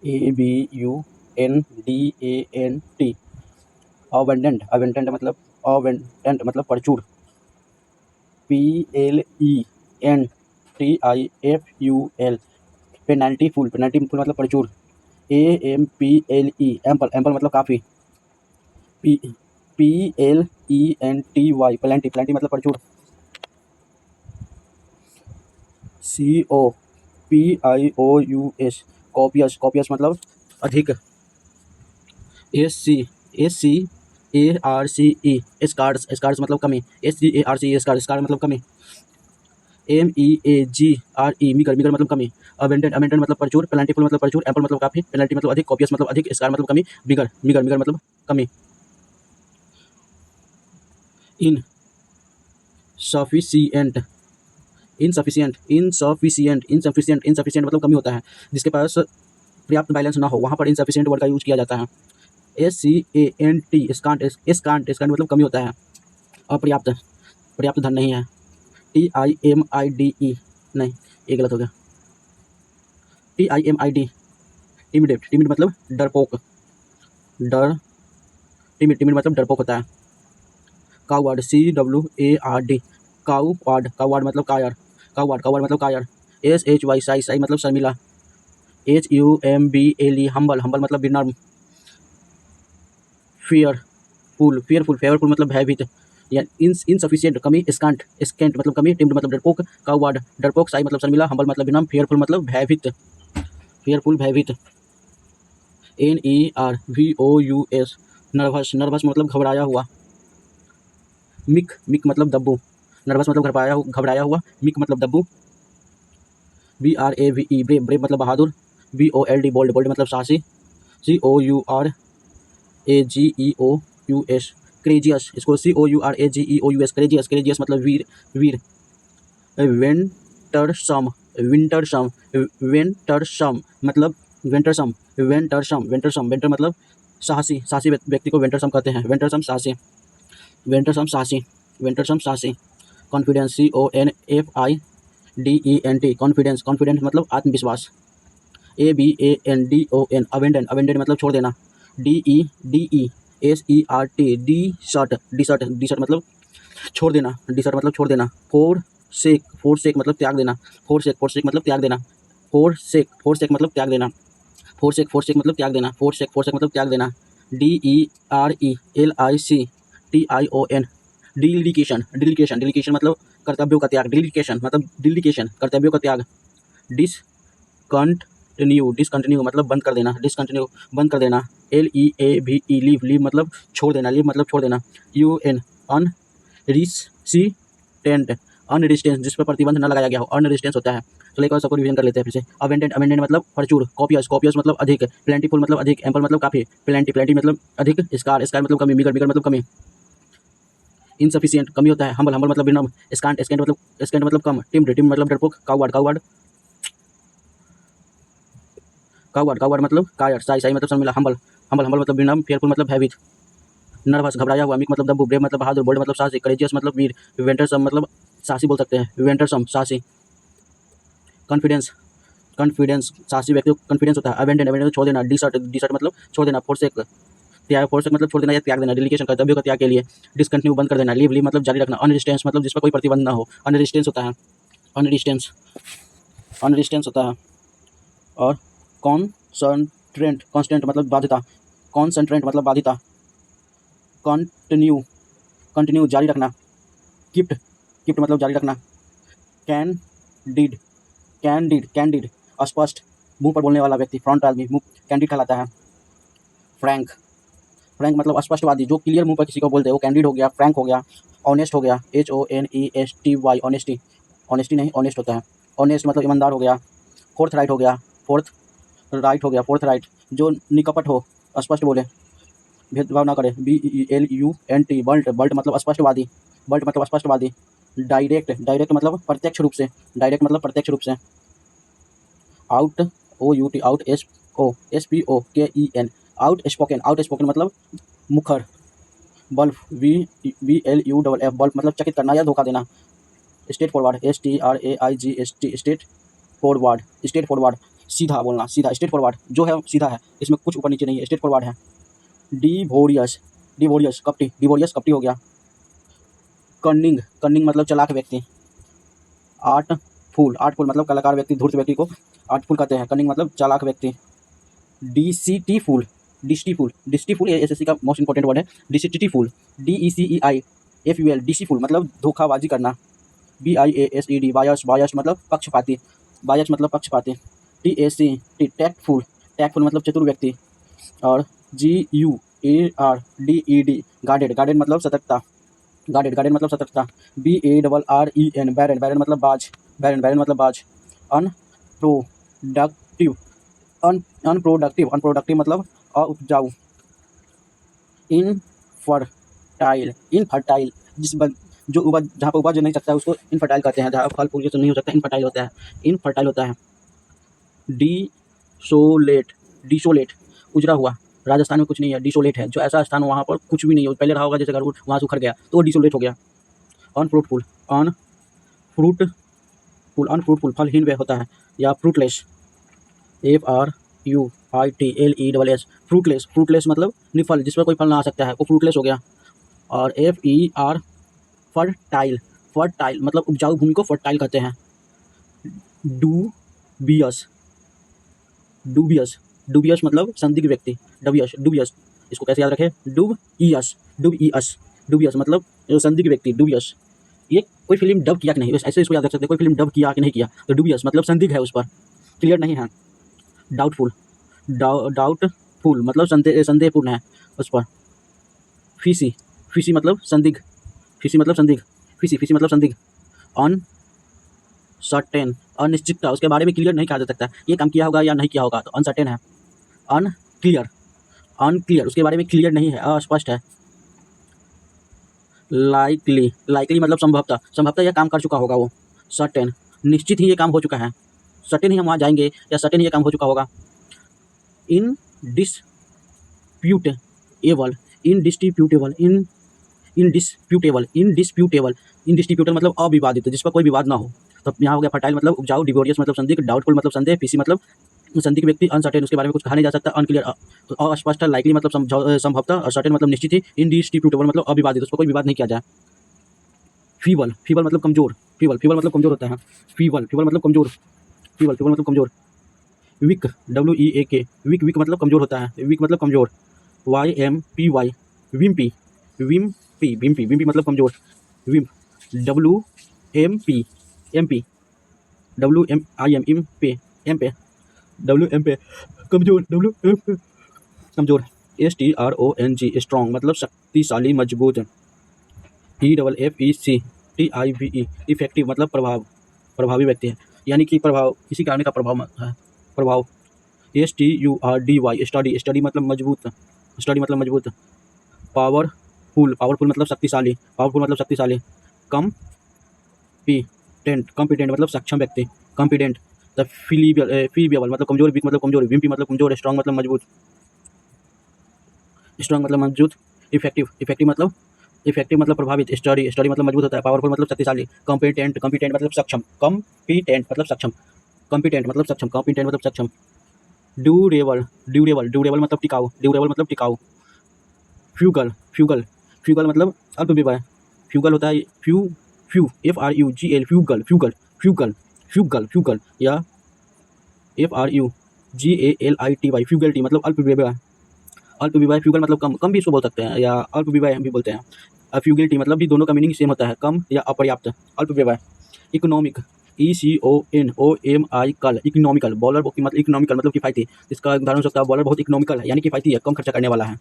ABUNDANT। अवेंडेंट मतलब परचूर। PLENTIFUL पेनल्टीफुल मतलब परचूर। AMPLE ample मतलब काफ़ी। PLENTY प्लेंटी मतलब परचूर। COPIOUS कॉपियस मतलब अधिक। SCARCE स्कार्स मतलब कमी। SCARCE स्कार मतलब कमी। MEAGRE मीगर मतलब कमी। अबेंडेंट मतलब परचूर। प्लेंटीफुल मतलब परचूर। एम्पल मतलब काफ़ी। पेनल्टी मतलब अधिक। कॉपियस मतलब अधिक। स्कार मतलब कमी। मीगर मतलब कमी। इनसफिशिएंट मतलब कमी होता है, जिसके पास पर्याप्त बैलेंस ना हो, वहाँ पर इनसफिशिएंट वर्ड का यूज किया जाता है। SCANT मतलब कमी होता है, पर्याप्त धन नहीं है। TIMIDE नहीं, ये गलत हो गया। TIMID टिमिड मतलब डरपोक। टिमिड मतलब डरपोक होता है। काउवार्ड CWARD काउवार्ड मतलब कायर। काउवार्ड मतलब कायर। SHY साई मतलब शर्मिला। HUMBLE हम्बल मतलब विनम्र। फेयरफुल मतलब भयभीत। या इनसफिशिएंट कमी। स्कैंट मतलब कमी। टिम्ड मतलब डरपोक। काउवार्ड डरपोक। साई मतलब शर्मिला। हम्बल मतलब विनम्र। फेयरफुल मतलब भयभीत। NERVOUS नर्वस मतलब घबराया हुआ। मिक मतलब दब्बू। नर्वस मतलब घबराया हुआ। मिक मतलब दब्बू। BRAVE ब्रेव मतलब बहादुर। BOLD मतलब साहसी। COURAGEOUS क्रेजियस। इसको COURAGEOUS क्रेजियस मतलब वीर। वेंटरसम मतलब वेंटर मतलब साहसी व्यक्ति को वेंटरसम कहते हैं। वेंटरसम साहसी। कॉन्फिडेंस CONFIDENT कॉन्फिडेंट मतलब आत्मविश्वास। ABANDON अबेंडेंट मतलब छोड़ देना। DESERT डिसर्ट मतलब छोड़ देना। छोड़ देना। फोरसेक मतलब त्याग देना। फोरसेक मतलब त्याग देना। फोरसेक मतलब त्याग देना। फोरसेक मतलब त्याग देना। फोरसेक मतलब त्याग देना। DERELICTION डिलीकेशन मतलब कर्तव्यों का त्याग। कर्तव्यों का त्याग। डिसकंटिन्यू मतलब बंद कर देना। LEAVE लीव मतलब छोड़ देना। UN अनरिस्टेंस जिस पर प्रतिबंध न लगाया गया हो, अनरिस्टेंस होता है। चलो एक और सबको रिवीजन कर लेते हैं फिर से। अबेंडेंट मतलब परचूर। कॉपियस मतलब अधिक। प्लेंटीफुल मतलब अधिक। एम्पल मतलब काफी। प्लेंटी मतलब अधिक। स्कार मतलब कमी। मीगर मतलब कमी। इनसफिशिएंट कमी होता है। हम्बल मतलब विनम्र। स्कैंट मतलब कम। टिम्ड मतलब डरपोक। काउवार्ड मतलब कायर। साई मतलब शर्मिला। हम्बल मतलब विनम्र। फेयरफुल मतलब भयभीत। नर्वस घबराया हुआ। मिक मतलब दब्बू। ब्रेव मतलब बहादुर। बोल्ड मतलब साहसी। करेजियस मतलब वीर। वेंटरसम मतलब साहसी बोल सकते हैं। वेंटरसम साहसी। कॉन्फिडेंस साहसी व्यक्ति को कॉन्फिडेंस होता है। अबेंडेंट छोड़ देना। डिसर्ट मतलब छोड़ देना। फोरसेक मतलब छोड़ देना या त्याग देना। डिलीकेशन कर्तव्यों का त्याग के लिए। डिसकंटिन्यू बंद कर देना। लीव मतलब जारी रखना। अनरिस्टेंस मतलब जिस पर कोई प्रतिबंध ना हो, अनरिस्टेंस होता है। अनरिस्टेंस होता है। और कॉन्स्टेंट मतलब बाध्यता। कॉन्सेंट्रेंट मतलब बाध्यता। कंटिन्यू जारी रखना। कीप्ट मतलब जारी रखना। कैंडिड अस्पष्ट, मुंह पर बोलने वाला व्यक्ति। फ्रंट आदमी मुंह कैंडिड कहलाता है। फ्रैंक मतलब स्पष्टवादी, जो क्लियर मुंह पर किसी को बोलते हैं वो कैंडिड हो गया, फ्रैंक हो गया। ऑनेस्ट हो गया। HONESTY ऑनेस्टी नहीं, ऑनेस्ट होता है। ऑनेस्ट मतलब ईमानदार हो गया। फोर्थ राइट हो गया। जो निकपट हो, स्पष्ट बोले, भेदभाव ना करे। BELUNT बल्ट मतलब स्पष्टवादी। डायरेक्ट मतलब प्रत्यक्ष रूप से। आउट SPOKEN आउट स्पोकन मतलब मुखर। BLUFF मतलब चकित करना या धोखा देना। Straight forward STRAIGST straight forward. सीधा बोलना, सीधा, स्ट्रेट फॉरवर्ड जो है सीधा है, इसमें कुछ ऊपर नीचे नहीं है, स्ट्रेट फॉरवर्ड है। डिवोरियस, डिवोरियस कपटी, डिवोरियस कपटी हो गया। कनिंग, कनिंग मतलब चालाक व्यक्ति। आर्टफुल, आर्टफुल मतलब कलाकार व्यक्ति, धूर्त व्यक्ति को आर्टफुल कहते हैं। कनिंग मतलब चालाक व्यक्ति। डिसीटीफुल, डिस्टीफुल, डिस्टीफुल ये एसएससी का मोस्ट इंपॉर्टेंट वर्ड है। डिसीटीफुल, DECEIFUL, डिसीफुल मतलब धोखाबाजी करना। BIASED, बायस, बायस मतलब पक्षपाती, बायस मतलब पक्षपाती। TACT, टैक्टफुल, टैक्टफुल मतलब चतुर व्यक्ति। और GUARDED, गार्डेड, गार्डेड मतलब सतर्कता, गार्डेड, गार्डेड मतलब सतर्कता। BARREN, बैरन, बैरन मतलब बाज, बैरन, बैरन मतलब बाज। अनप्रोडक्टिव, अनप्रोडक्टिव, अनप्रोडक्टिव मतलब अउपजाऊ। इनफर्टाइल, इनफर्टाइल जो उपज, जहाँ पर उपज नहीं सकता है उसको इनफर्टाइल कहते हैं। जहाँ फल फूल ये सब नहीं हो सकता, इनफर्टाइल होता है, इनफर्टाइल होता है। डिसोलेट, डिसोलेट उजरा हुआ, राजस्थान में कुछ नहीं है, डिसोलेट है। जो ऐसा स्थान वहाँ पर कुछ भी नहीं है, पहले रहा होगा जैसे घर वहाँ से उखड़ गया तो वो डिसोलेट हो गया। अनफ्रूटफुल, अनफ्रूटफुल, अनफ्रूटफुल फलहीन वे होता है, या फ्रूटलेस। FRUITLESS, फ्रूटलेस, फ्रूटलेस मतलब निफल, जिस पर कोई फल ना आ सकता है वो फ्रूटलेस हो गया। और FER, फर्टाइल, फर्टाइल मतलब उपजाऊ भूमि को फर्टाइल कहते हैं। डूबियस, डूबियस, डूबियस मतलब संदिग्ध व्यक्ति। डबियस, डूबियस, इसको कैसे याद रखें? डूबियस, डूबियस, डूबियस मतलब संदिग्ध व्यक्ति, डूबियस। ये कोई फिल्म डब किया कि नहीं, बस ऐसे इसको याद रख सकते हैं, कोई फिल्म डब किया कि नहीं किया। तो डूबियस मतलब संदिग्ध है, उस पर क्लियर नहीं है। डाउटफुल, डाउटफुल मतलब संदेहपूर्ण है उस पर। फिशी, फिशी मतलब संदिग्ध, फिशी मतलब संदिग्ध, फिशी, फिशी मतलब संदिग्ध। अनसर्टेन, अनिश्चितता, उसके बारे में क्लियर नहीं कहा जा सकता, ये काम किया होगा या नहीं किया होगा, तो अनसर्टेन है। अनक्लियर, अनक्लियर उसके बारे में क्लियर नहीं है, अस्पष्ट है। लाइकली, लाइकली मतलब संभवतः, संभवतः यह काम कर चुका होगा वो। सर्टेन, निश्चित ही ये काम हो चुका है, सर्टेन ही हम वहाँ जाएंगे, या सर्टेन ही ये काम हो चुका होगा। इनडिस्प्यूटेबल, इनडिस्प्यूटेबल, इनडिस्प्यूटेबल, इनडिस्प्यूटेबल, इनडिस्प्यूटेबल मतलब अविवादित, जिस पर कोई विवाद ना हो। तो यहाँ हो गया फर्टाइल मतलब उपजाऊ, डिवोरियस मतलब संदिग्ध, डाउटफुल मतलब संदेह, फिशी मतलब संदिग्ध व्यक्ति, अनसर्टेन उसके बारे में कुछ कहा नहीं जा सकता, अनक्लियर अस्पष्ट, लाइकली मतलब संभवतः, और सर्टेन मतलब निश्चित ही, इनडिस्प्यूटेबल मतलब अविवादित, उस पर कोई विवाद नहीं किया जाए। फीबल, फीबल मतलब कमजोर, फीबल, फीबल मतलब कमजोर होता है। फीबल, फीबल मतलब कमजोर, फीबल, फीबल मतलब कमजोर। वीक, WEAK, वीक, वीक मतलब कमजोर होता है, वीक मतलब कमजोर। YMPY, Wimpy, Wimpy, Wimpy, Wimpy मतलब कमजोर, विम्प। WMP, MP, WMIM, इम पे, एम पे, WM पे कमजोर, WM पे कमजोर। STRONG, स्ट्रॉन्ग मतलब शक्तिशाली, मजबूत। EFFECTIVE, इफेक्टिव मतलब प्रभाव, प्रभावी व्यक्ति है, यानी कि प्रभाव, किसी कार्य का प्रभाव है, प्रभाव। STURDY, स्टडी, स्टडी मतलब मजबूत, स्टडी मतलब मजबूत। पावरफुल, पावरफुल मतलब शक्तिशाली, पावरफुल मतलब शक्तिशाली। कम्पिटेंट, कम्पिटेंट मतलब सक्षम व्यक्ति, कम्पिटेंट। द फीबल मतलब कमजोर, वीक मतलब कमजोर, विम्पी मतलब कमजोर, स्ट्रॉन्ग मतलब मजबूत, स्ट्रॉन्ग मतलब मजबूत। इफेक्टिव, इफेक्टिव मतलब, इफेक्टिव मतलब प्रभावित। स्टडी, स्टडी मतलब मजबूत होता है। पावरफुल मतलब शक्तिशाली। कॉम्पिटेंट, कॉम्पिटेंट मतलब सक्षम, कॉम्पिटेंट मतलब सक्षम, कॉम्पिटेंट मतलब सक्षम, कॉम्पिटेंट मतलब सक्षम। ड्यूरेबल, ड्यूरेबल, ड्यूरेबल मतलब टिकाऊ, ड्यूरेबल मतलब टिकाऊ। फ्यूगल, फ्यूगल, फ्यूगल मतलब अल्पविराम, फ्यूगल होता है FRUGL, fugal, fugal, fugal, fugal, fugal, या FRUGALITY, फ्यूगलिटी मतलब अल्पविराम, अल्पविवाह। फ्यूगल मतलब कम, कम भी इसको बोल सकते हैं, या अल्पविवाह हम भी बोलते हैं। फ्यूगलिटी मतलब भी दोनों का मीनिंग सेम होता है, कम या अपर्याप्त, अल्पविवाह। इकोनॉमिक, ECONOMI, कल, इकोनॉमिकल, बॉलर की मतलब इकोनॉमिकल मतलब किफायती, इसका उदाहरण हो सकता है बॉलर बहुत इकोनॉमिकल है, यानी किफायती है, कम खर्चा करने वाला है।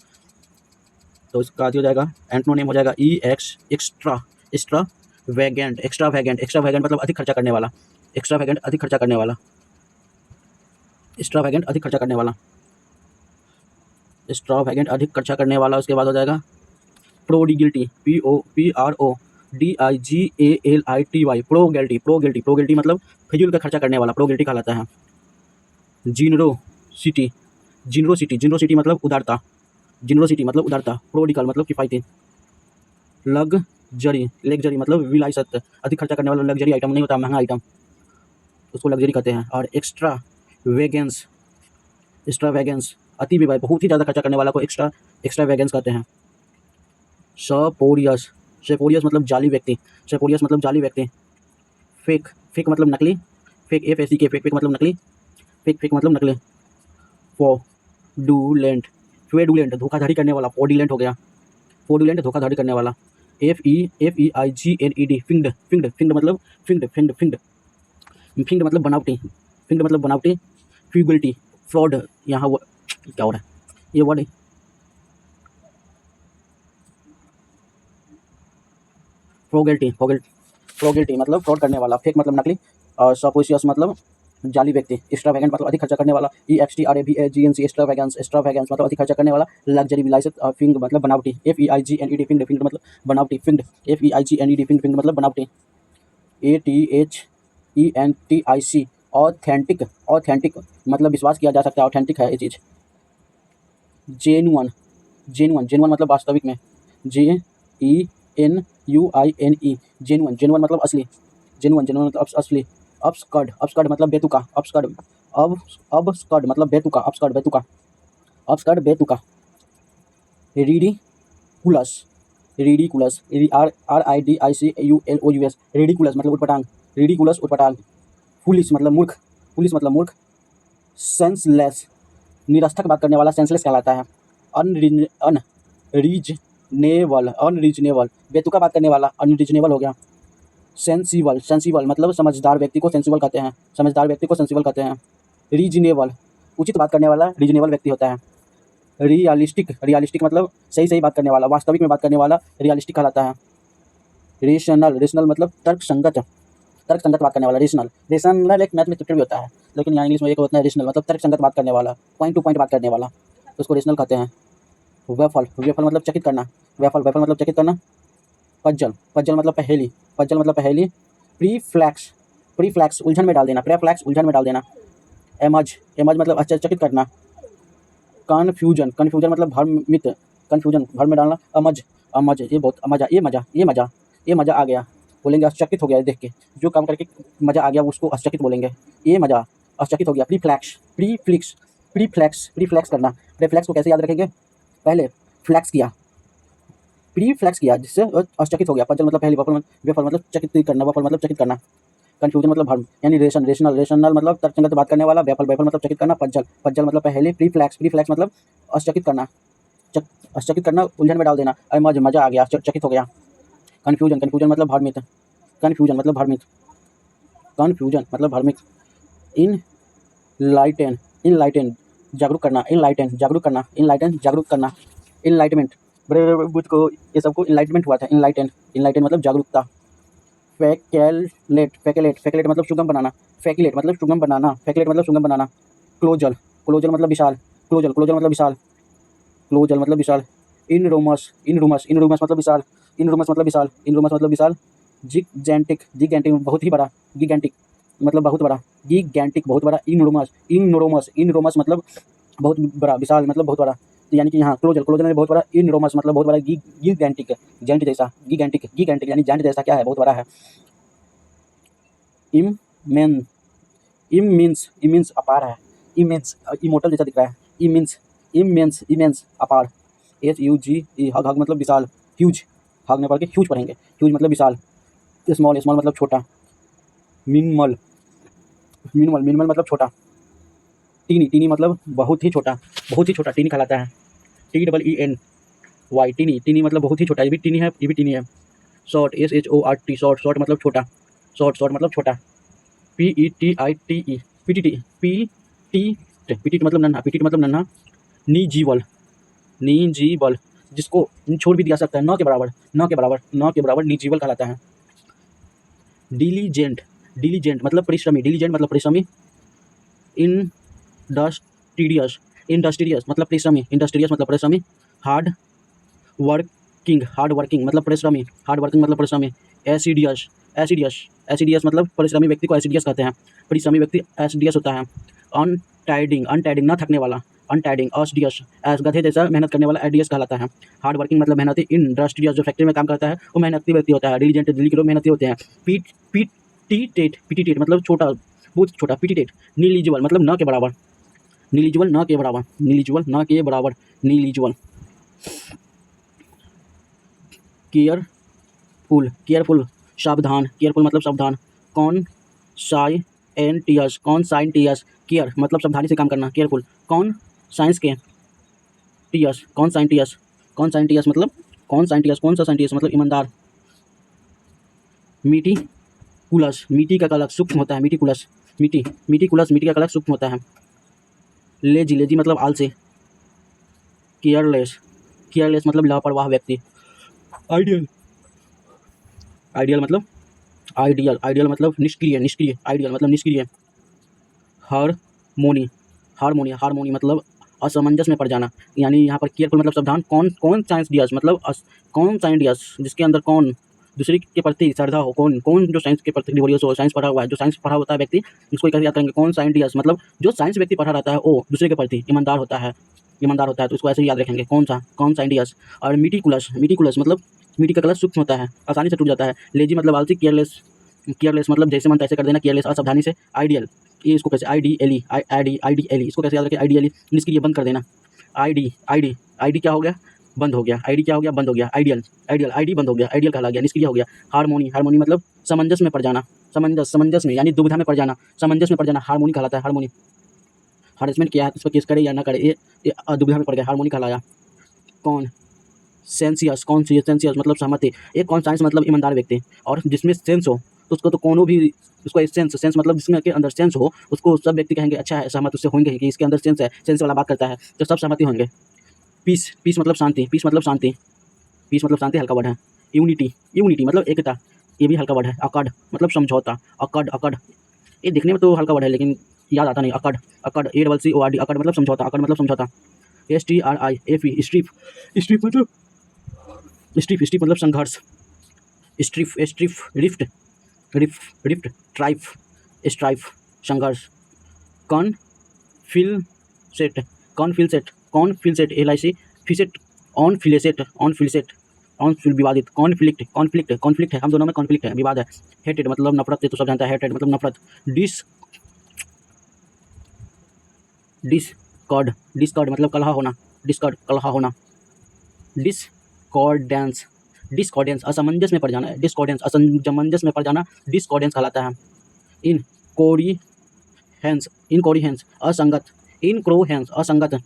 तो इसका हो जाएगा, एंटोनिम हो जाएगा एक्स्ट्रा, एक्स्ट्रा वैगेंट, एक्स्ट्रा वैगेंट, एक्स्ट्रा वैगेंट मतलब अधिक खर्चा करने वाला, एक्स्ट्रा वैगेंट अधिक खर्चा करने वाला, एक्स्ट्रा वैगेंट अधिक खर्चा करने वाला, एक्स्ट्रा वैगेंट अधिक खर्चा करने वाला। उसके बाद हो जाएगा प्रोडिगिलिटी, PRODIGALITY, प्रोगेल्टी, प्रोगेल्टी, प्रोगेल्टी मतलब फिजूल का खर्चा करने वाला, प्रोगेल्टी कहलाता है। जीनरोसिटी, जीनरोसिटी, जीनरोसिटी मतलब उदारता, जीनरोसिटी मतलब उदारता। प्रोडिकल मतलब किफायती। लग्जरी, लग्जरी मतलब विलायत, अधिक खर्चा करने वाला लग्जरी आइटम नहीं होता, महंगा आइटम, उसको लग्जरी कहते हैं। और एक्स्ट्रा वेगेंस, एक्स्ट्रा वैगेंस, अति व्यय, बहुत ही ज़्यादा खर्चा करने वाला को एक्स्ट्रा वैगेंस कहते हैं। सपोरियस, सेपोरियस मतलब जाली व्यक्ति, सेपोरियस मतलब जाली व्यक्ति। फेक, फेक मतलब नकली, फेक FACK, फेक मतलब नकली, फेक मतलब नकली। फ्रॉडुलेंट, फ्रॉडुलेंट धोखाधड़ी करने वाला, फ्रॉडुलेंट हो गया, फ्रॉडुलेंट धोखाधड़ी करने वाला। FEIGNED, फिंग्ड मतलब फिंग्ड मतलब बनावटी, फिंग्ड मतलब बनावटी। फ्यूगलिटी, फ्रॉड, यहाँ वो क्या हो रहा है ये वर्ड, फ्रॉगेल्टी मतलब फ्रॉड करने वाला। फेक मतलब नकली। सपोसियस मतलब जाली व्यक्ति। एक्स्ट्रावेगेंट मतलब अधिक खर्चा करने वाला। EXTRAVAGNC, एक्स्ट्रावेगेंस मतलब अधिक खर्चा करने वाला। लग्जरी विलासित। फिंग मतलब बनावटी। FEIGNED, फिंग्ड मतलब बनावटी, फिंग्ड, FEIGNED, फिंग्ड मतलब बनावटी। ATHENTIC, ऑथेंटिक, ऑथेंटिक मतलब विश्वास किया जा सकता है, ऑथेंटिक है ये चीज़। जेन्युइन, जेन्युइन मतलब वास्तविक में। JENUINE, जेन्युइन मतलब असली, जेन्युइन मतलब असली। अपस्कर्ड मतलब बेतुका, अबस्कर्ड मतलब बेतुका, अपस्कर्ड बेतुका। रिडिकुलस, RIDICULOUS, रिडिकुलस मतलब उटपटांग, रिडिकुलस उटपटांग। फुलिश मतलब मूर्ख। सेंसलेस, निरर्थक बात करने वाला सेंसलेस कहलाता है। अनरीजनेबल, बेतुका बात करने वाला अनरीजनेबल हो गया। सेंसिबल मतलब समझदार व्यक्ति को सेंसिबल कहते हैं, रीजनेबल, उचित बात करने वाला रीजनेबल व्यक्ति होता है। रियलिस्टिक मतलब सही बात करने वाला, वास्तविक में बात करने वाला रियलिस्टिक कहलाता है। रेशनल मतलब तर्कसंगत बात करने वाला। रेशनल एक मैथ में चैप्टर भी होता है, लेकिन यहाँ इंग्लिश में एक होता है रेशनल, मतलब तर्कसंगत बात करने वाला, पॉइंट टू पॉइंट बात करने वाला, तो उसको रेशनल कहते हैं। वेफल मतलब चकित करना, वेफल मतलब चकित करना। पजल मतलब पहेली। प्रीफ्लैक्स उलझन में डाल देना। एमज मतलब आश्चर्यचकित करना। कन्फ्यूजन मतलब भ्रमित, भ्रम में डालना। अमज ये मजा आ गया, बोलेंगे आश्चर्यचकित हो गया देख के, जो काम करके मजा आ गया उसको आश्चर्यचकित बोलेंगे, ये मजा आश्चर्यचकित हो गया। प्रीफ्लैक्स करना। रिफ्लैक्स को कैसे याद रखेंगे, पहले फ्लैक्स किया, प्रीफ्लैक्स किया जिससे आश्चर्यचकित हो गया। पजल मतलब पहली, वेफल मतलब चकित करना, वफल मतलब चकित करना। कन्फ्यूजन मतलब भ्रम, यानी रेशनल मतलब तर्कसंगत बात करने वाला। वेफल मतलब चकित करना। पजल मतलब पहले। प्रीफ्लैक्स मतलब आश्चर्यचकित करना, उलझन में डाल देना। मजा आ गया, चकित हो गया। कन्फ्यूजन मतलब भ्रमित, इनलाइटेन जागरूक करना, इनलाइटमेंट, बड़े बुद्ध को ये सबको इनलाइटमेंट हुआ था। इनलाइटेन मतलब जागरूकता। फैकेलेट मतलब सुगम बनाना, क्लोजल मतलब विशाल, इनरूमस मतलब विशाल। जिगजैंटिक बहुत ही बड़ा, गिगैंटिक मतलब बहुत बड़ा, बहुत बड़ा। इनरोमस मतलब बहुत बड़ा, विशाल मतलब बहुत बड़ा, तो यानी कि यहाँ क्लोजल में बहुत बड़ा, इनरोमस मतलब बहुत बड़ा, गिगैंटिक जेंट जैसा, गिगैंटिक यानी जेंट जैसा क्या है, बहुत बड़ा है। इमेंस अपार है, इमोटल जैसा दिख रहा है। इमेंस अपार। HUGE, हग मतलब विशाल। ह्यूज, हग ने पढ़ के ह्यूज पढ़ेंगे, ह्यूज मतलब विशाल। स्मॉल मतलब छोटा। मिनिमल मतलब छोटा। टीनी मतलब बहुत ही छोटा, टीनी कहलाता है। TEENY, टीनी मतलब बहुत ही छोटा, ये भी टीनी है। शॉर्ट, SHORT, शॉर्ट मतलब छोटा, मतलब छोटा। PETITE, पीटीटी मतलब नन्हा। निजीवल जिसको छोड़ भी दिया सकता है, न के बराबर निजीवल कहलाता है। डिलीजेंट मतलब परिश्रमी। इंडस्ट्रियस मतलब परिश्रमी। हार्ड वर्किंग मतलब परिश्रमी। एसिडियस मतलब परिश्रमी व्यक्ति को एसिडियस कहते हैं, परिश्रमी व्यक्ति एसिडियस होता है। अनटाइडिंग न थकने वाला, ऑस्डियस गधे जैसा मेहनत करने वाला, एडियस कहलाता है। हार्ड वर्किंग मतलब मेहनती। इंडस्ट्रियस जो फैक्ट्री में काम करता है वो मेहनती व्यक्ति होता है। डिलीजेंट दिल्ली के लोग मेहनती होते हैं। पीटीटेट मतलब छोटा, बहुत छोटा, पिटिटेट, नीलिजिबल मतलब न के बराबर, नीलिजिबल न के बराबर, नीलिजिबल न के बराबर, नीलिजिबल। केयरफुल, केयरफुल सावधान, केयरफुल मतलब सावधान। कॉन्साइएंटियस, कॉन्साइएंटियस, केयर मतलब सावधानी से काम करना, केयरफुल। कॉन्साइंस के टियस, कॉन्साइएंटियस, कॉन्साइएंटियस मतलब कॉन्साइएंटियस, कौन सा साइंटियस मतलब ईमानदार। मीटिकुलस, मीटी का कलर सूक्ष्म होता है, मीटिकुलस, मीटी, मीटिकुलस, मीटी का कलर सूक्ष्म होता है। लेजी, लेजी मतलब आलसी। केयरलेस, केयरलेस मतलब लापरवाह व्यक्ति। आइडियल, आइडियल मतलब आइडियल, आइडियल मतलब निष्क्रिय, निष्क्रिय, आइडियल मतलब निष्क्रिय। हारमोनी, हारमोनी, हारमोनी मतलब असमंजस में पड़ जाना, यानी यहाँ पर केयरफुल मतलब सावधान। कौन साइंस डियस मतलब कौन साइंस डियस जिसके अंदर कौन दूसरे के प्रति श्रद्धा हो, कौन जो साइंस के प्रति डिवोरियस हो, साइंस पढ़ा हुआ है, जो साइंस पढ़ा होता है व्यक्ति उसको कैसे याद करेंगे, कौन साइंस डियस मतलब जो साइंस व्यक्ति पढ़ा रहता है वो दूसरे के प्रति ईमानदार होता है, ईमानदार होता है, तो उसको ऐसे ही याद रखेंगे कौन साइंस डियस। और मीटिकुलस, मीटिकुलस मतलब मीटी का कलर सूक्ष्म होता है, आसानी से टूट जाता है। लेजी मतलब आलसी। केयरलेस, केयरलेस मतलब जैसे मन तैसे कर देना, केयरलेस असावधानी से। आइडियल, ये इसको कैसे आईडीएलई, आईडीएलई इसको कैसे याद रखें, आइडियली निष्क्रिय, बंद कर देना। आईडी, आईडी, आईडी क्या हो गया, बंद हो गया, आईडी क्या हो गया, बंद हो गया। आइडियल, आइडियल, आईडी बंद हो गया, आइडियल कहला गया, निष्क्रिय हो गया। हारमोनी, हारमोनी मतलब समंजस में पड़ जाना, समंजस, समंजस में यानी दुविधा में पड़ जाना, समंजस में पड़ जाना हारमोनी कहलाता है। हारमोनी, हरेसमेंट किया है इस पर केस करे या ना करे, ये दुविधा में पड़ गया, हारमोनी कहलाया। कौन सेंसियस, कॉन्सियस मतलब सहमति। एक कॉन्साइंस मतलब ईमानदार व्यक्ति, और जिसमें सेंस हो तो उसको तो कोनो भी उसको सेंस, सेंस मतलब जिसमें के अंदर सेंस हो उसको सब व्यक्ति कहेंगे अच्छा है, सहमत उससे होंगे ही कि इसके अंदर सेंस है, सेंस वाला बात करता है तो सब सहमति होंगे। पीस, पीस मतलब शांति, पीस मतलब शांति, पीस मतलब शांति हल्का वर्ड है। यूनिटी, यूनिटी मतलब एकता, ये भी हल्का वर्ड है। अकड़ मतलब समझौता, अकड़, अकड़ ये दिखने में तो हल्का वर्ड है लेकिन याद आता नहीं। अकड़, अकड़, ACCORD, अकड़ मतलब समझौता, अकड़ मतलब समझौता। STRIFE, स्ट्रिफ, स्ट्रिफ मतलब स्ट्रिफ, स्ट्रिफ मतलब संघर्ष। Strife, strife, rift, riff, rift, ट्राइफ, स्ट्राइफ संघर्ष। कॉन्फिलसेट, कॉन्फिलसेट, कॉन्फिलसेट, LIC, फिसेट, ऑन फिलेसेट, ऑन फिलसेट, ऑन फिल विवादित। कॉन्फ्लिक्ट, कॉन्फ्लिक्ट, कॉन्फ्लिक्ट है, हम दोनों में कॉन्फ्लिक्ट है, विवाद है। हेटेड मतलब नफरत, ये तो सब जानता है, हेटेड मतलब नफरत। डिस्कॉर्ड, डिस्कॉर्ड मतलब कलह होना, डिस्कॉर्ड कलह होना। डिस्कॉर्डेंस, डिस्कॉर्डेंस असमंजस में पड़ जाना है, डिस्कॉर्डेंस असमंजस में पड़ जाना डिस्कॉर्डेंस कहलाता है। इनकोरिहेंस, इनकोरिहेंस असंगत, इनक्रोहेंस असंगत।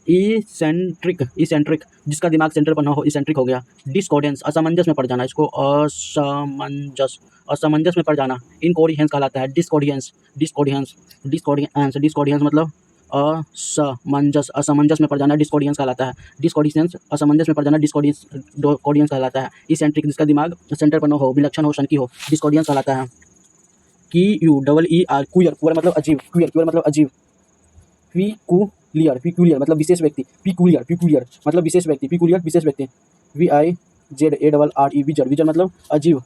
इसेंट्रिक, इसेंट्रिक जिसका दिमाग सेंटर पर ना हो, इसेंट्रिक हो गया। डिस्कॉर्डेंस असमंजस में पड़ जाना, इसको असमंजस, असमंजस में पड़ जाना इनकोरिहेंस कहलाता है। डिस्कॉर्डियंस, डिस्कॉर्डियंस, डिस्कॉर्डियंस, डिस्कॉर्डियंस मतलब असमंजस, असमंजस में पड़ जाना डिस्कॉर्डियंस कहलाता है। डिस्कॉर्डियंस असमंजस में पड़ जाना डिस्कॉर्डियंस कहलाता है। इसेंट्रिक जिसका दिमाग सेंटर पर न हो, विलक्षण हो, शंकी हो, डिस्कॉर्डियंस कहलाता है। QUEER, क्यूयर, क्यूयर मतलब अजीब, क्यूयर, क्यूयर मतलब अजीब। पीकुलियर, पीकुलियर मतलब विशेष व्यक्ति, पीकुलियर, पीकुलियर मतलब विशेष व्यक्ति, पीकुलियर विशेष व्यक्ति। VIZARRE, विजर, विजर मतलब अजीब।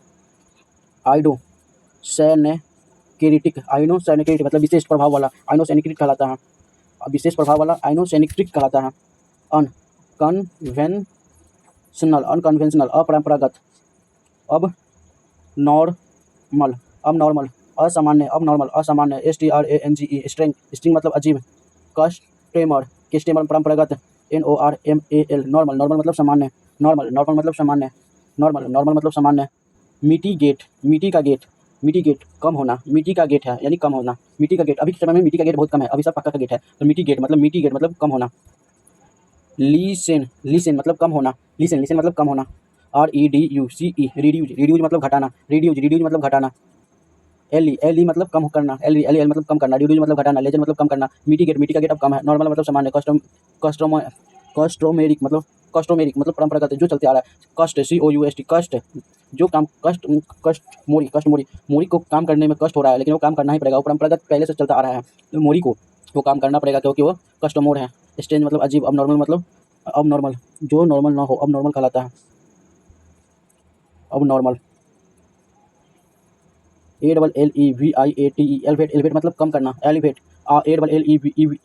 आइडो सैनेक्रेटिक, आइनोसैनेक्रेटिक मतलब विशेष प्रभाव वाला, आइनोसैनेक्रेटिक कहलाता है, विशेष प्रभाव वाला आइनोसैनेक्रेटिक कहलाता है। अनकन्वेंशनल, अनकन्वेंशनल अपरंपरागत। अब नॉर्मल, अब नॉर्मल असामान्य, अब नॉर्मल असामान्य। STRANGE, स्ट्रेंग, स्ट्रिंग मतलब अजीब। कस्टमर, कस्टमर परंपरागत। NORMAL, नॉर्मल, नॉर्मल मतलब सामान्य, नॉर्मल, नॉर्मल मतलब सामान्य, नॉर्मल, नॉर्मल मतलब सामान्य। मिटीगेट, मिट्टी का गेट, मिटीगेट कम होना, मिट्टी का गेट है यानी कम होना, मिट्टी का गेट, अभी के समय में मिट्टी का गेट बहुत कम है, अभी सब पक्का का गेट है, तो मिटीगेट मतलब कम होना। लीसेन, लीसेन मतलब कम होना, लीसेन, लीसेन मतलब कम होना। REDUCE, रिड्यूज, रिड्यूज मतलब घटाना, रिड्यूज, रिड्यूज मतलब घटाना। LE मतलब कम करना, LE मतलब कम करना, रिड्यूज मतलब घटाना, लेजर मतलब कम करना। मिटीगेट, मिट्टी का गेट अब कम है। नॉर्मल मतलब सामान्य। कस्टोमेरिक मतलब, कस्टोमेरिक मतलब परंपरागत जो चलते आ रहा है। कष्ट, COUST, कष्ट जो काम, कष्ट, कष्ट मोरी, कष्ट मोरी, मोरी को काम करने में कष्ट हो रहा है लेकिन वो काम करना ही पड़ेगा, वो परंपरागत पहले से चलता आ रहा है, तो मोरी को वो काम करना पड़ेगा क्योंकि वो कस्टमोर है। स्ट्रेंज मतलब अजीब। अब नॉर्मल मतलब अब नॉर्मल जो नॉर्मल ना हो, अब नॉर्मल कहलाता है, अब नॉर्मल। ALLEVIATE, एलिवेट, एलिवेट मतलब कम करना, एलिवेट। ALLEVE,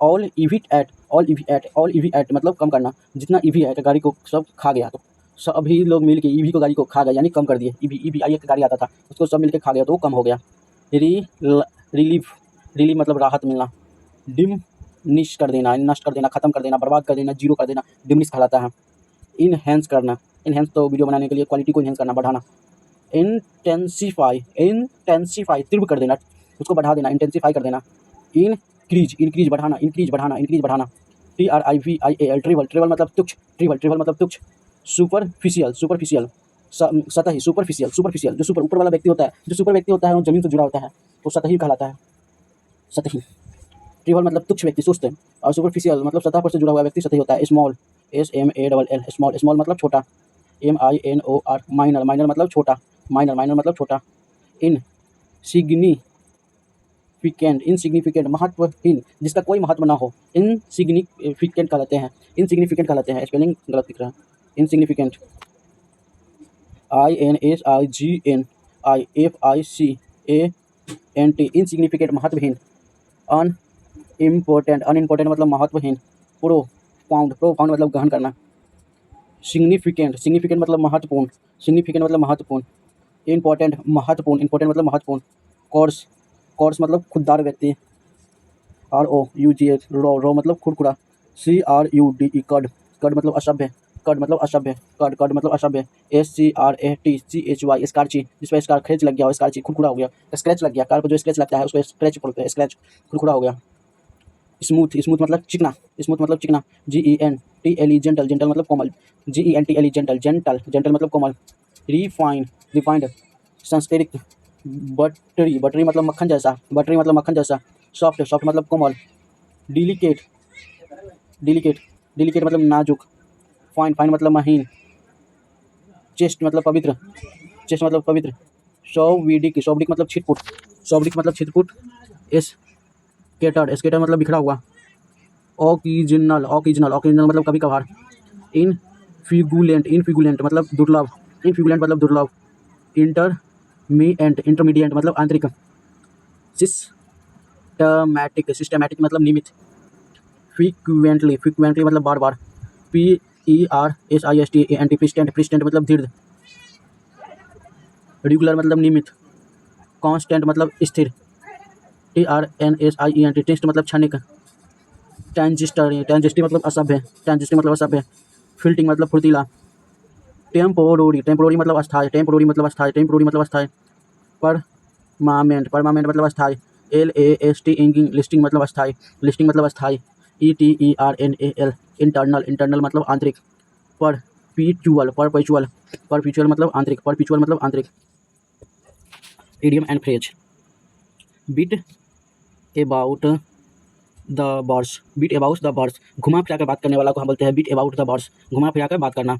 ऑल इविट एट, ऑल ईवी एट, ऑल ईवी एट मतलब कम करना, जितना ईवी है गाड़ी को सब खा गया, तो सभी लोग मिल के ईवी को, गाड़ी को खा गया यानी कम कर दिए। EV, EVI एक गाड़ी आता था उसको सब मिल के खा गया तो वो कम हो गया। रिलीफ, रिलीफ मतलब राहत मिलना। डिमनिश कर देना, नष्ट कर देना, खत्म कर देना, बर्बाद कर देना, जीरो कर देना, डिमनिश कहलाता है। इनहेंस करना, इनहेंस तो वीडियो बनाने के लिए क्वालिटी को इनहेंस करना, बढ़ाना। इंटेंसिफाई, इंटेंसिफाई तीव्र कर देना, उसको बढ़ा देना, इंटेंसिफाई कर देना। इंक्रीज, इंक्रीज बढ़ाना, इंक्रीज बढ़ाना, इंक्रीज बढ़ाना। TRIVIAL ट्रिवल, ट्रिवल मतलब तुच्छ, ट्रिवल, ट्रिवल मतलब तुच्छ। सुपरफिशियल, सुपरफिशियल सतही, सुपरफिशियल, सुपरफिशियल जो सुपर ऊपर वाला व्यक्ति होता है, जो सुपर व्यक्ति होता है वो जमीन से जुड़ा होता है, तो सतही कहलाता है, सतही। ट्रिवल मतलब तुच्छ व्यक्ति, सुस्त, और सुपरफिशियल मतलब सतह पर से जुड़ा हुआ व्यक्ति सतही होता है। स्मॉल, SMALL, स्मॉल, स्मॉल मतलब छोटा। MINOR, माइनर, माइनर मतलब छोटा, माइनर, माइनर मतलब छोटा। इनसिग्निफिकेंट, इनसिग्निफिकेंट महत्वहीन, जिसका कोई महत्व ना हो, इनसिग्निफिकेंट कहलाते हैं, इनसिग्निफिकेंट कहलाते हैं। स्पेलिंग गलत दिख रहा है, इनसिग्निफिकेंट, INSIGNIFICANT, इनसिग्निफिकेंट महत्वहीन। अनइम्पोर्टेंट, अनइम्पोर्टेंट मतलब महत्वहीन। प्रोफाउंड, प्रोफाउंड मतलब गहन करना। सिग्निफिकेंट, सिग्निफिकेंट मतलब महत्वपूर्ण, सिग्निफिकेंट मतलब महत्वपूर्ण। इम्पोर्टेंट महत्वपूर्ण, इम्पोर्टेंट मतलब महत्वपूर्ण। कोर्स, कोर्स मतलब खुददार व्यक्ति। ROUGH, रो मतलब खुरखुरा। CRUDE, कड, कड मतलब असभ्य, कड मतलब असभ्य, कड, कड मतलब असभ्य। SCRATCHY, स्कारची, जिस पर स्कार खरोंच लग गया हो, स्कारची खुरखुरा हो गया, स्क्रैच लग गया, कार पर जो स्क्रैच लगता है उसको स्क्रैच बोलते हैं, स्क्रैच खुरखुरा हो गया। स्मूथ, स्मूथ मतलब चिकना, स्मूथ मतलब चिकना। GENTLE, जेंटल, जेंटल मतलब कोमल। GENTLE, जेंटल, जेंटल, जेंटल मतलब कोमल। रिफाइंड, रिफाइंड संस्कृत। बटरी, बटरी मतलब मक्खन जैसा, बटरी मतलब मक्खन जैसा। सॉफ्ट, सॉफ्ट मतलब कोमल। डिलिकेट, डिलिकेट, डिलिकेट मतलब नाजुक। फाइन, फाइन मतलब महीन। चेस्ट मतलब पवित्र, चेस्ट मतलब पवित्र। सौविडिक, सौविडिक मतलब छिटपुट, सौविडिक मतलब छिटपुट। स्केटर्ड, स्केटर मतलब बिखरा हुआ। ओकेजनल, ओकेजनल, ओकेजनल मतलब कभी कभार। इनफिगुलेंट, इनफिगुलेंट मतलब दुर्लभ, इनफिगुलेंट मतलब दुर्लभ। इंटरमीडिएंट, इंटरमीडिएंट मतलब आंतरिक। सिस्टमैटिक, सिस्टमैटिक मतलब नियमित। फ्रीक्वेंटली, फ्रीक्वेंटली मतलब बार बार। PERSISTENT, प्रिस्टेंट, प्रिस्टेंट मतलब दृढ़। रेगुलर मतलब नियमित। कांस्टेंट मतलब स्थिर। TRNSIENT, टेस्ट मतलब क्षणिक। ट्रांजिस्टर, ट्रांजिस्टर मतलब असभ्य, ट्रांजिस्टर मतलब असभ्य। फिल्टिंग मतलब फुर्तीला। टेम्पोररी, टेम्पोररी मतलब अस्थायी, टेम्पोररी मतलब अस्थायी, टेम्पोररी मतलब अस्थायी। परमानेंट, परमानेंट मतलब अस्थायी। LASTING, लिस्टिंग मतलब अस्थायी, लिस्टिंग मतलब अस्थायी। ETERNAL, इंटरनल, इंटरनल मतलब आंतरिक। परपीचुअल, परपेचुअल, परपेचुअल मतलब आंतरिक, परपेचुअल मतलब आंतरिक। Idiom and phrase. Beat about the birds, beat about the birds, घुमा फिरा कर बात करने वाला को हम बोलते हैं बीट अबाउट द बर्ड्स, घुमा फिरा कर बात करना।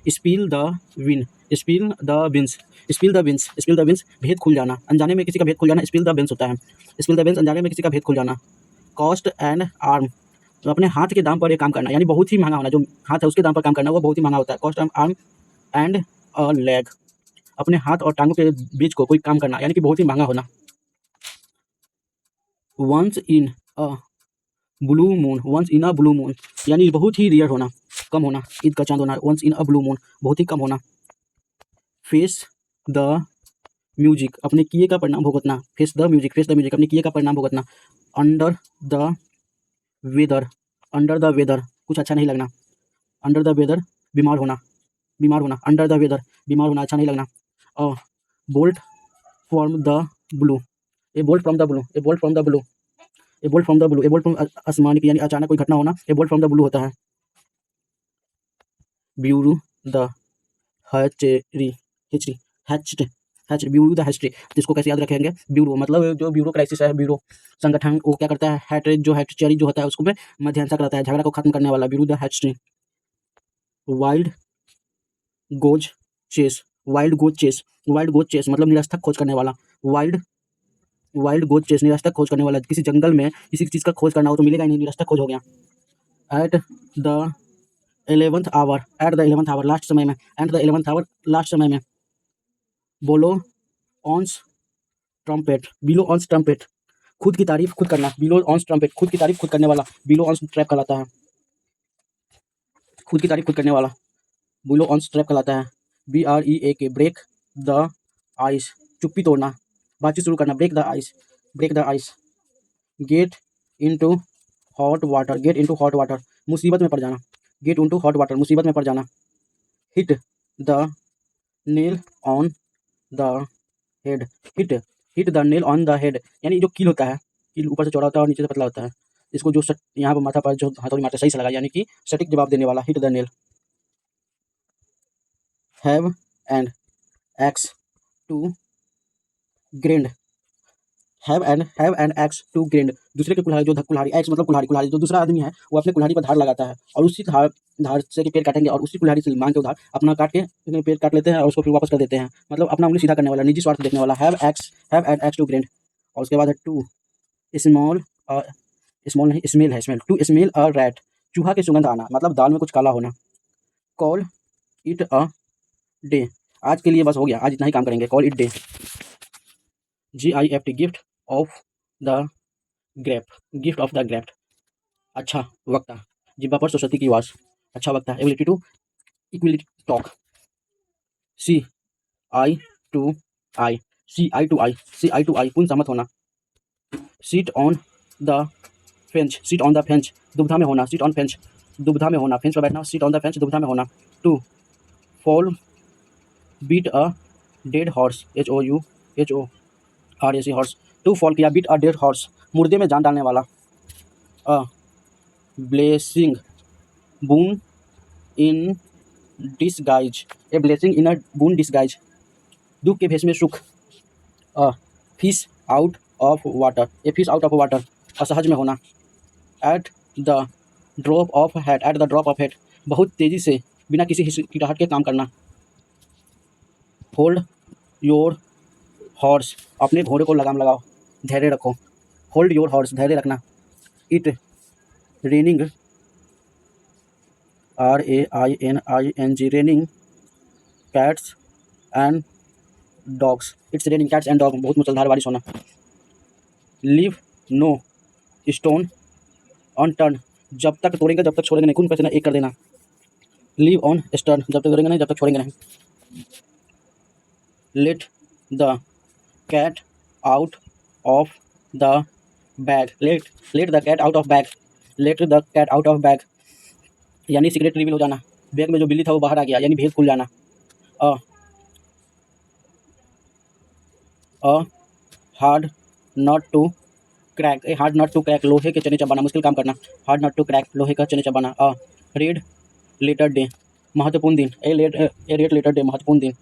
Spill the win, spill the beans, spill the beans, spill the beans भेद खुल जाना, अनजाने में किसी का भेद खुल जाना स्पिल द बिन्स होता है, स्पिल द बिन्स अनजाने में किसी का भेद खुल जाना। कॉस्ट एंड आर्म, तो अपने हाथ के दाम पर ये काम करना, यानी बहुत ही महंगा होना, जो हाथ है उसके दाम पर काम करना वो बहुत ही महंगा होता है। Cost and arm and a leg, अपने हाथ और टांगों के बीच को कोई काम करना यानी कि बहुत ही महंगा होना। Once in a blue moon, once in a blue moon यानी बहुत ही रेयर होना, कम होना, ईद का चांद होना। Once in a blue moon बहुत ही कम होना। फेस द म्यूजिक, अपने किए का परिणाम भुगतना। Face the music, face the music अपने किए का परिणाम भुगतना। Under the weather, under the weather कुछ अच्छा नहीं लगना। अंडर द वेदर बीमार होना, बीमार होना। अंडर द वेदर बीमार होना, अच्छा नहीं लगना। Bolt from the blue, a bolt from the blue, a bolt from the blue, a bolt from the blue, a bolt from आसमान की यानी अचानक कोई घटना होना, a bolt from the blue होता है। ब्यूरू द हैचरी, हिचरी, hatched, hatch, bureau the hatchery, जिसको कैसे याद रखेंगे, ब्यूरो मतलब जो ब्यूरो क्राइसिस है, ब्यूरो संगठन वो क्या करता है, हैट जो हैचरी जो होता है उसको में मध्यस्थता करता है, झगड़ा को खत्म करने वाला, bury the hatchery. Wild goose chase, wild goose chase, wild goose chase मतलब निरर्थक खोज करने वाला। वाइल्ड, वाइल्ड गोज चेस निरर्थक खोज करने वाला, किसी जंगल में किसी चीज़ का खोज करना हो तो मिलेगा ही नहीं, निरर्थक खोज हो गया। At the 11th hour, at the 11th hour last समय में, eight the 11th hour last समय में। बोलो ऑन्स ट्रम्पेट, बिलो ऑन्स ट्रम्पेट खुद की तारीफ खुद करना, बिलो ऑन्स ट्रम्पेट खुद की तारीफ खुद करने वाला, बिलो ऑन्स ट्रैप कहलाता है, खुद की तारीफ खुद करने वाला बिलो ऑन्स ट्रैप कहलाता है। BREAK, ब्रेक द आइस, चुप्पी तोड़ना, बातचीत शुरू करना, break the ice. Break the ice, get into get into hot water, मुसीबत में पड़ जाना, गेट इनटू हॉट वाटर, मुसीबत में पड़ जाना, hit the nail on the head, hit hit the nail on the head, यानी जो कील होता है, कील ऊपर से चौड़ा होता है और नीचे से पतला होता है, इसको जो यहाँ पर माथा पर जो हथौड़ी मारते सही से लगा, यानी कि सटीक जवाब देने वाला, hit the nail. Have and axe to grind, have and axe to grind, दूसरे के कुल्हाड़ी, जो कुल्हाड़ी, एक्स मतलब कुल्हाड़ी, कुल्हाड़ी जो दूसरा आदमी है वो अपने कुल्हाड़ी पर धार लगाता है और उसी धार धार से के पेड़ काटेंगे और उसी कुल्हाड़ी से मांग के उधार अपना काट के पेड़ काट लेते हैं और उसको फिर वापस कर देते हैं, मतलब अपना उंगली सीधा करने वाला, निजी स्वार्थ देखने वाला, have and axe to grind. और उसके बाद है टू स्मॉल, स्मॉल नहीं स्मेल है, smell, to smell a rat, चूहा की सुगंध आना, मतलब दाल में कुछ काला होना। कॉल इट अ डे, आज के लिए बस हो गया, आज इतना ही काम करेंगे, call it day. GIFT, gift of the grape, gift of the grape, अच्छा वक्ता, जिब्बा पर सरस्वती की वास, अच्छा वक्ता, ability to equality talk, see eye to eye, see eye to eye पूर्ण सहमत होना। Seat on the fence, seat on the fence, दुविधा में होना, सीट ऑन फेंच, दुविधा में होना, फेंच पर बैठना, सीट ऑन द फेंच, दुविधा में होना। To fall beat a dead horse, HOURSE horse, to fall किया, बीट अ डेड हॉर्स, मुर्दे में जान डालने वाला। A blessing, boon in disguise, a blessing in a boon disguise, दुख के भेष में सुख। A fish out of water, a fish out of water, असहज में होना। At the drop of hat, at the drop of hat, बहुत तेजी से बिना किसी हिचकिचाहट के काम करना। होल्ड योर हॉर्स, अपने घोड़े को लगाम लगाओ, धैर्य रखो, होल्ड योर हॉर्स, धैर्य रखना। It raining, RAINING, raining cats and dogs, it's raining cats and dog, बहुत मुसलधार बारिश होना। लीव नो स्टोन अनटर्न, जब तक तोड़ेंगे जब तक छोड़ेंगे नहीं, खून पसीना एक कर देना। लीव ऑन स्टर्न, जब तक तोड़ेंगे नहीं जब तक छोड़ेंगे नहीं। Let the cat out of the bag, let the cat out of bag, let the cat out of bag, यानी सीक्रेट रिवील हो जाना, बैग में जो बिल्ली था वो बाहर आ गया, यानी भेद खुल जाना। A hard knot to crack, a hard knot to crack, लोहे के चने चबाना, मुश्किल काम करना, हार्ड नॉट टू क्रैक, लोहे का चने चबाना। रेड लेटर डे, महत्वपूर्ण दिन, ए रेड लेटर डे, महत्वपूर्ण दिन।